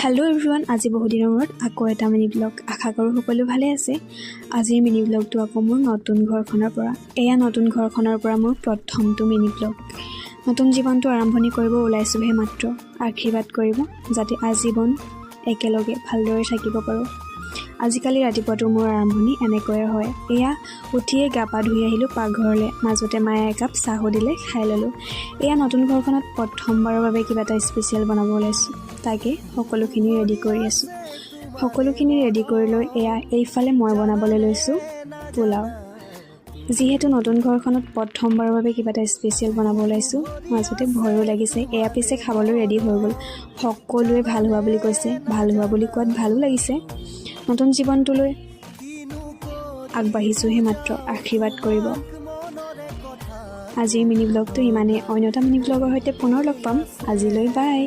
Hello' everyone, আজি বহু দিনৰ মূৰত আকৌ এটা মিনি ব্লগ। আশা কৰোঁ সকলো ভালে আছে। আজিৰ মিনি ব্লগটো আকৌ মোৰ নতুন ঘৰখনৰ পৰা। এয়া নতুন ঘৰখনৰ পৰা মোৰ প্ৰথমটো মিনি ব্লগ। নতুন জীৱনটো আৰম্ভণি কৰিব ওলাইছোঁহে মাত্ৰ। আশীৰ্বাদ কৰিব যাতে আজীৱন একেলগে ভালদৰে থাকিব পাৰোঁ। আজিকালি ৰাতিপুৱাটো মোৰ আৰম্ভণি এনেকৈয়ে হয়। এয়া উঠিয়ে গা পা ধুই আহিলোঁ পাকঘৰলৈ। মাজতে মায়ে একাপ চাহো দিলে, খাই ল'লোঁ। এয়া নতুন ঘৰখনত প্ৰথমবাৰৰ বাবে কিবা এটা স্পেচিয়েল বনাব ওলাইছোঁ। তাকে সকলোখিনি ৰেডি কৰি আছোঁ। সকলোখিনি ৰেডি কৰি লৈ এয়া এইফালে মই বনাবলৈ লৈছোঁ পোলাও। যিহেতু নতুন ঘৰখনত প্ৰথমবাৰৰ বাবে কিবা এটা স্পেচিয়েল বনাব ওলাইছোঁ, মাজতে ভয়ো লাগিছে। এয়া পিছে খাবলৈ ৰেডি হৈ গ'ল। সকলোৱে ভাল হোৱা বুলি কৈছে। ভাল হোৱা বুলি কোৱাত ভালো লাগিছে। নতুন জীৱনটোলৈ আগবাঢ়িছোঁহে মাত্ৰ। আশীৰ্বাদ কৰিব। আজিৰ মিনি ব্লগটো ইমানেই। অন্য এটা মিনি ব্লগৰ সৈতে পুনৰ লগ পাম। আজিলৈ বাই।